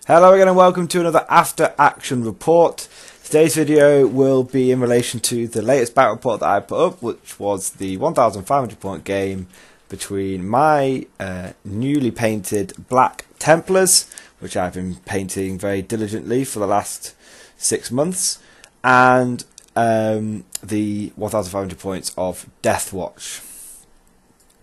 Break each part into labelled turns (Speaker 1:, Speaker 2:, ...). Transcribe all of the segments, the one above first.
Speaker 1: Hello again and welcome to another After Action report. Today's video will be in relation to the latest battle report that I put up, which was the 1,500 point game between my newly painted black Templars, which I've been painting very diligently for the last 6 months, and the 1,500 points of Deathwatch.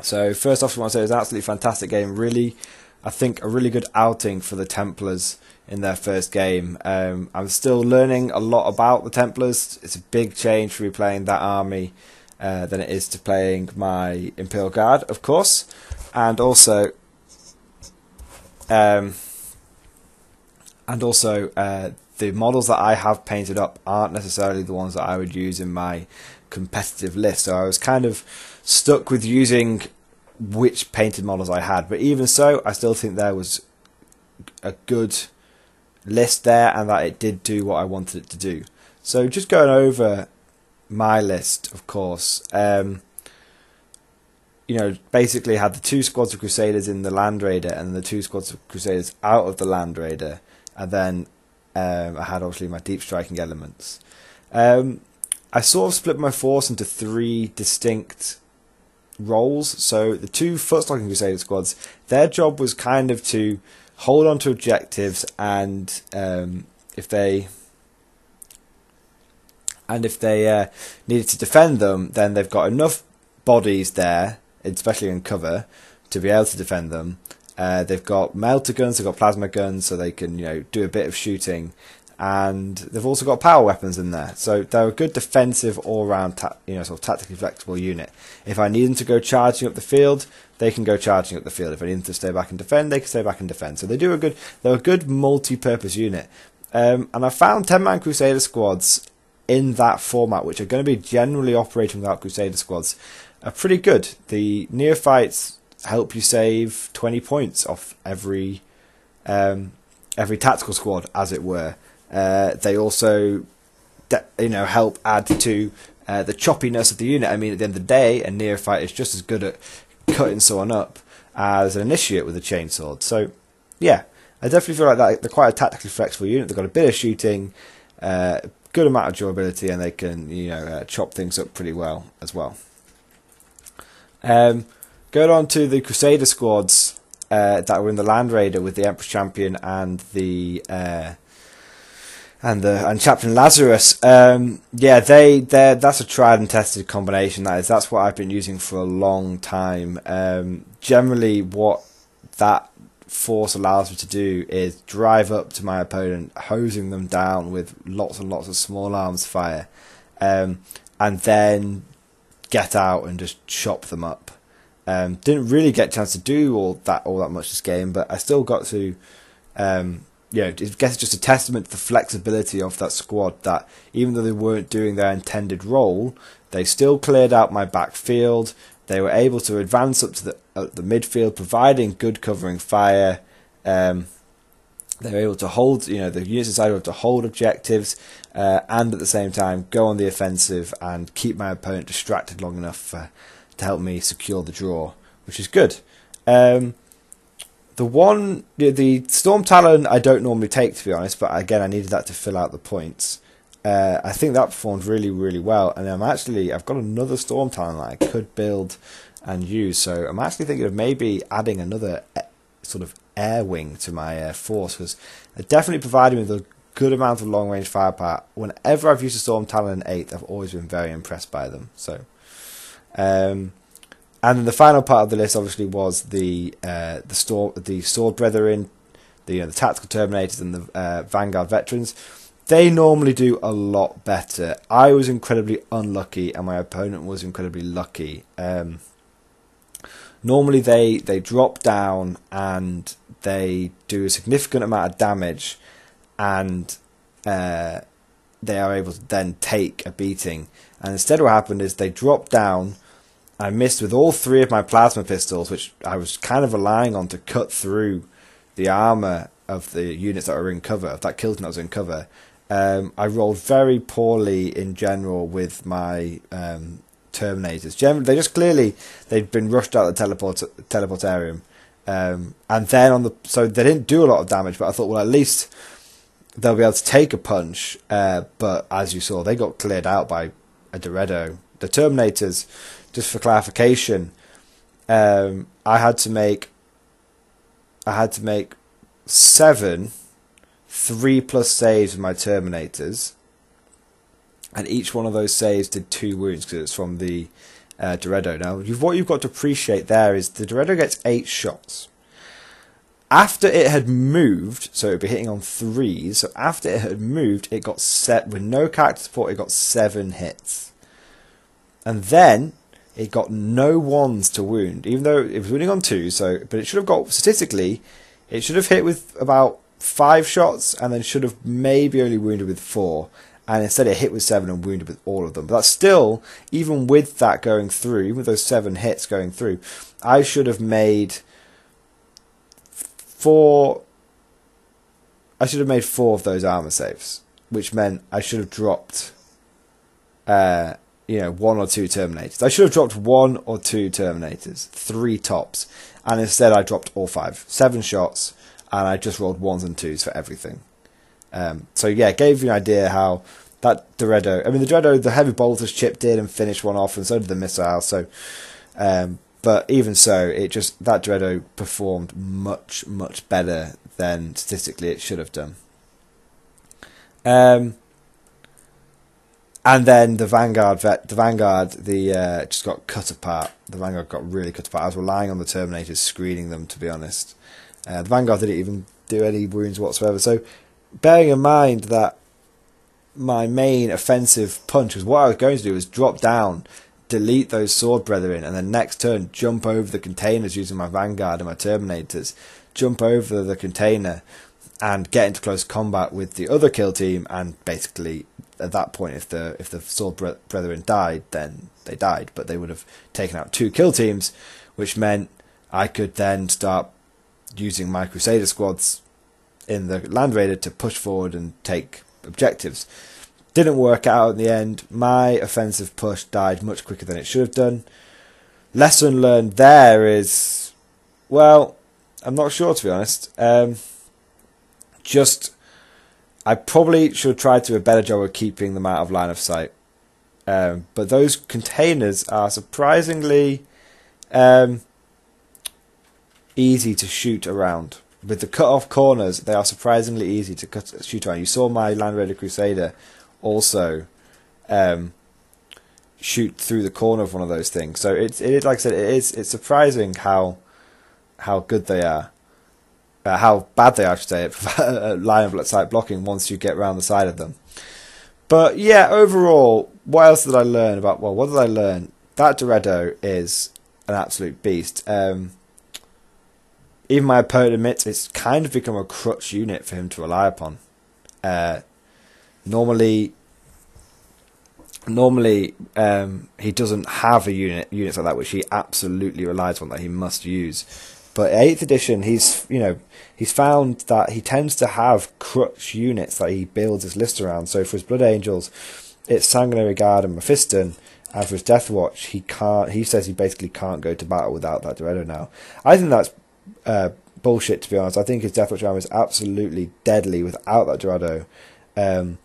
Speaker 1: So first off, I want to say it was an absolutely fantastic game. I think a really good outing for the Templars in their first game. I'm still learning a lot about the Templars. It's a big change for me playing that army than it is to playing my Imperial Guard, of course. And also the models that I have painted up aren't necessarily the ones that I would use in my competitive list. So I was kind of stuck with using which painted models I had, but even so I still think there was a good list there and that it did do what I wanted it to do. So just going over my list, of course, basically had the 2 squads of Crusaders in the Land Raider and the 2 squads of Crusaders out of the Land Raider, and then I had obviously my deep striking elements. I sort of split my force into 3 distinct roles. So the 2 foot-stalking Crusader squads, their job was kind of to hold on to objectives, and if they needed to defend them, then they've got enough bodies there, especially in cover, to be able to defend them. They've got melter guns, they've got plasma guns, so they can do a bit of shooting, and they've also got power weapons in there. So they're a good defensive all-round, sort of tactically flexible unit. If I need them to go charging up the field, they can go charging up the field. If I need them to stay back and defend, they can stay back and defend. So they're a good multi-purpose unit. And I found 10-man Crusader squads in that format, which are going to be generally operating without Crusader squads, are pretty good. The neophytes help you save 20 points off every tactical squad, as it were. They also help add to the choppiness of the unit. I mean, at the end of the day, a neophyte is just as good at cutting someone up as an initiate with a chainsword. So yeah, I definitely feel like that they're quite a tactically flexible unit. They've got a bit of shooting, good amount of durability, and they can chop things up pretty well as well. Going on to the Crusader squads that were in the Land Raider with the Empress Champion and the and Chaplain Lazarus. That's a tried and tested combination. That's what I've been using for a long time. Generally, what that force allows me to do is drive up to my opponent, hosing them down with lots and lots of small arms fire, and then get out and just chop them up. Didn't really get a chance to do all that much this game, but I still got to. I guess it's just a testament to the flexibility of that squad, that even though they weren't doing their intended role, they still cleared out my backfield. They were able to advance up to the midfield, providing good covering fire. They were able to hold, the units inside were able to hold objectives, and at the same time go on the offensive and keep my opponent distracted long enough to help me secure the draw, which is good. The Storm Talon I don't normally take, to be honest, but again I needed that to fill out the points. I think that performed really, really well, and I've got another Storm Talon that I could build and use, so I'm actually thinking of maybe adding another sort of air wing to my force, because it definitely provided me with a good amount of long range firepower. Whenever I've used a Storm Talon in 8th, I've always been very impressed by them. So and then the final part of the list obviously was the Sword Brethren, the Tactical Terminators, and the Vanguard Veterans. They normally do a lot better. I was incredibly unlucky, and my opponent was incredibly lucky. Normally they drop down and they do a significant amount of damage, and they are able to then take a beating. And instead what happened is they dropped down. I missed with all 3 of my plasma pistols, which I was kind of relying on to cut through the armour of the units that were in cover, of that kill team that was in cover. I rolled very poorly in general with my Terminators. They'd been rushed out of the teleportarium, And then so they didn't do a lot of damage, but I thought, well, at least they'll be able to take a punch. But as you saw, they got cleared out by a Dorado. The Terminators, just for clarification, I had to make 7 3+ saves with my Terminators, and each one of those saves did 2 wounds because it's from the Dorado. Now, what you've got to appreciate there is the Dorado gets 8 shots. After it had moved, so it would be hitting on 3s, so after it had moved, it got set, with no character support, it got 7 hits. And then, it got no 1s to wound, even though it was wounding on 2, but it should have got, statistically, it should have hit with about 5 shots, and then should have maybe only wounded with 4. And instead it hit with 7 and wounded with all of them. But that's still, even with that going through, even with those 7 hits going through, I should have made 4 of those armor saves, which meant I should have dropped 1 or 2 Terminators. I should have dropped 1 or 2 Terminators, 3 tops, and instead I dropped all 5. 7 shots, and I just rolled 1s and 2s for everything. So yeah, it gave you an idea how that Dorado, the Dorado, the heavy bolters chipped in and finished one off, and so did the missile. So, but even so, that Dorado performed much, much better than statistically it should have done. And then the Vanguard just got cut apart. The Vanguard got really cut apart. I was relying on the Terminators screening them, to be honest. The Vanguard didn't even do any wounds whatsoever. So, bearing in mind that my main offensive punch was, what I was going to do was drop down, delete those Sword Brethren, and then next turn jump over the containers using my Vanguard and my Terminators, jump over the container and get into close combat with the other kill team, and basically at that point if the Sword Brethren died, then they died, but they would have taken out 2 kill teams, which meant I could then start using my Crusader squads in the Land Raider to push forward and take objectives. Didn't work out in the end. My offensive push died much quicker than it should have done. Lesson learned there is, well, I'm not sure, to be honest. I probably should try to do a better job of keeping them out of line of sight. But those containers are surprisingly easy to shoot around. With the cut-off corners, they are surprisingly easy to shoot around. You saw my Land Raider Crusader also shoot through the corner of one of those things. So it like I said, it's surprising how good they are, how bad they are, I should say, at line of sight blocking once you get around the side of them. But yeah, overall, what else did I learn about? Well, what did I learn? That Dorado is an absolute beast. Even my opponent admits it's kind of become a crutch unit for him to rely upon. Normally, he doesn't have units like that which he absolutely relies on, that he must use. But 8th edition, he's found that he tends to have crutch units that he builds his list around. So for his Blood Angels, it's Sanguinary Guard and Mephiston. And for his Deathwatch, he says he basically can't go to battle without that Dorado now. I think that's bullshit, to be honest. I think his Deathwatch armor is absolutely deadly without that Dorado. But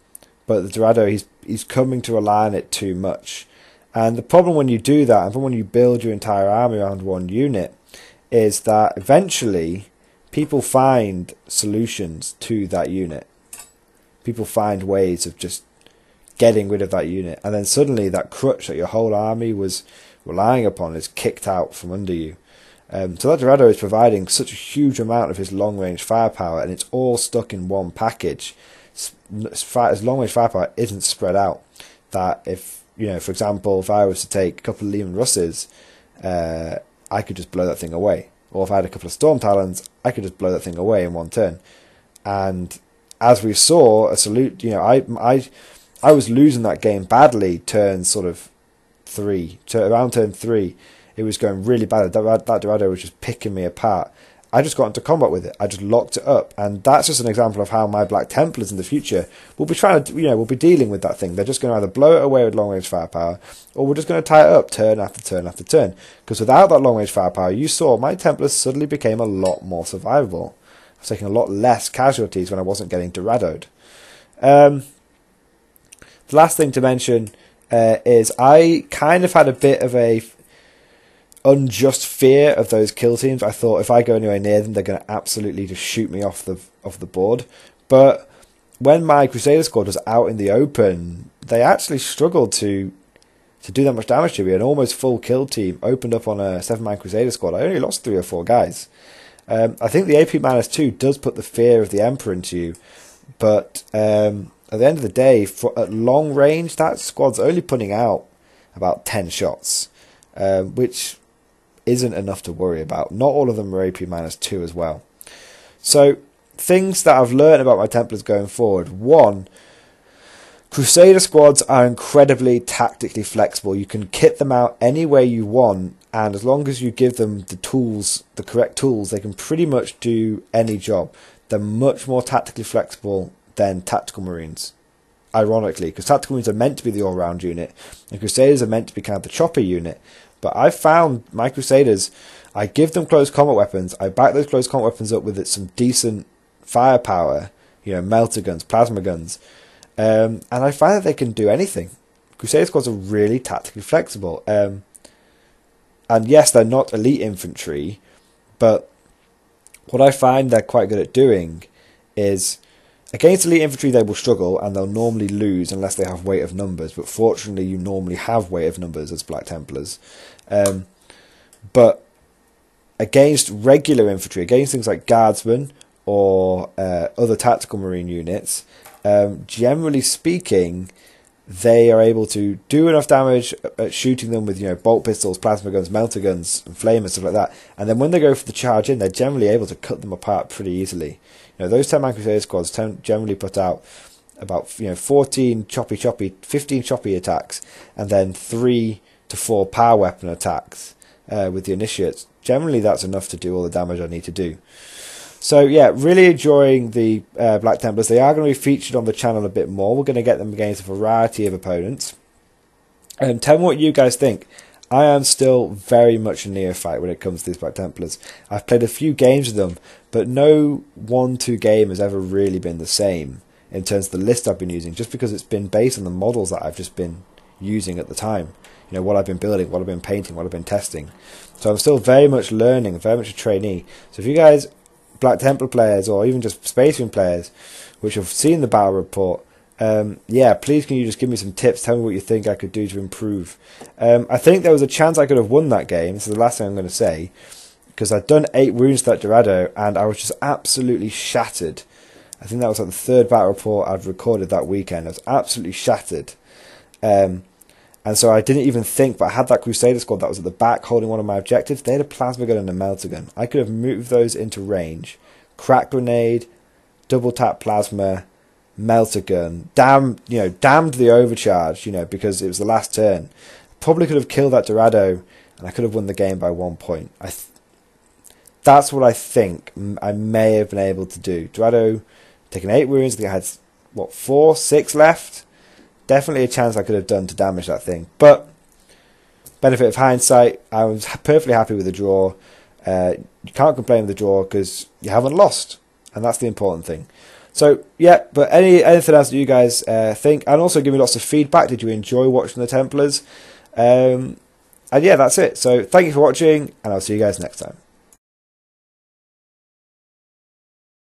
Speaker 1: the Dorado, he's coming to rely on it too much. And the problem when you do that, and when you build your entire army around one unit, is that eventually people find solutions to that unit. People find ways of just getting rid of that unit. And then suddenly that crutch that your whole army was relying upon is kicked out from under you. So that Dorado is providing such a huge amount of his long-range firepower, and it's all stuck in one package. His long-range firepower isn't spread out. That if, for example, if I was to take a couple of Lehman Russes, I could just blow that thing away. Or if I had a couple of Storm Talons, I could just blow that thing away in one turn. And as we saw, I was losing that game badly around turn 3. It was going really bad. That Dorado was just picking me apart. I just got into combat with it. I just locked it up, and that's just an example of how my Black Templars in the future will be trying to, will be dealing with that thing. They're just going to either blow it away with long range firepower, or we're just going to tie it up turn after turn after turn. Because without that long range firepower, you saw my Templars suddenly became a lot more survivable. I was taking a lot less casualties when I wasn't getting Doradoed. The last thing to mention is I kind of had a bit of a unjust fear of those kill teams. I thought if I go anywhere near them, they're going to absolutely just shoot me off the board. But when my Crusader squad was out in the open, they actually struggled to do that much damage to me. An almost full kill team opened up on a 7-man Crusader squad. I only lost 3 or 4 guys. I think the AP -2 does put the fear of the Emperor into you, but at the end of the day, at long range, that squad's only putting out about 10 shots, which isn't enough to worry about. Not all of them are AP -2 as well. So, things that I've learned about my Templars going forward. 1, Crusader squads are incredibly tactically flexible. You can kit them out any way you want, and as long as you give them the tools, the correct tools, they can pretty much do any job. They're much more tactically flexible than Tactical Marines, ironically, because Tactical Marines are meant to be the all-round unit, and Crusaders are meant to be kind of the chopper unit. But I've found my Crusaders, I give them close combat weapons, I back those close combat weapons up with some decent firepower, melter guns, plasma guns, and I find that they can do anything. Crusader squads are really tactically flexible. And yes, they're not elite infantry, but what I find they're quite good at doing is, against elite infantry they will struggle and they'll normally lose unless they have weight of numbers, but fortunately you normally have weight of numbers as Black Templars. But against regular infantry, against things like guardsmen or other tactical marine units, generally speaking, they are able to do enough damage at shooting them with bolt pistols, plasma guns, melter guns, and flamers, stuff like that. And then when they go for the charge in, they're generally able to cut them apart pretty easily. Those 10-man Crusader squads generally put out about 14 choppy, 15 choppy attacks, and then 3 to 4 power weapon attacks with the initiates. Generally, that's enough to do all the damage I need to do. So yeah, really enjoying the Black Templars. They are going to be featured on the channel a bit more. We're going to get them against a variety of opponents. Tell me what you guys think. I am still very much a neophyte when it comes to these Black Templars. I've played a few games with them, but no 1-2 game has ever really been the same in terms of the list I've been using, just because it's been based on the models that I've just been using at the time. What I've been building, what I've been painting, what I've been testing. So I'm still very much learning, very much a trainee. So if you guys, Black Templar players, or even just Space Marine players, which have seen the battle report, yeah, please can you just give me some tips, tell me what you think I could do to improve. I think there was a chance I could have won that game. This is the last thing I'm going to say, because I'd done 8 wounds to that Dorado, and I was just absolutely shattered. I think that was like the 3rd battle report I'd recorded that weekend. I was absolutely shattered. And so I didn't even think, but I had that Crusader squad that was at the back holding one of my objectives. They had a plasma gun and a melter gun. I could have moved those into range, crack grenade, double tap plasma, melter gun, damned the overcharge, because it was the last turn. Probably could have killed that Dorado, and I could have won the game by 1 point. That's what I think I may have been able to do. Dorado taking 8 wounds. I think I had 4, 6 left. Definitely a chance I could have done to damage that thing. But, benefit of hindsight, I was perfectly happy with the draw. You can't complain with the draw because you haven't lost. And that's the important thing. So, yeah, but anything else that you guys think? And also give me lots of feedback. Did you enjoy watching the Templars? And yeah, that's it. So, thank you for watching, and I'll see you guys next time.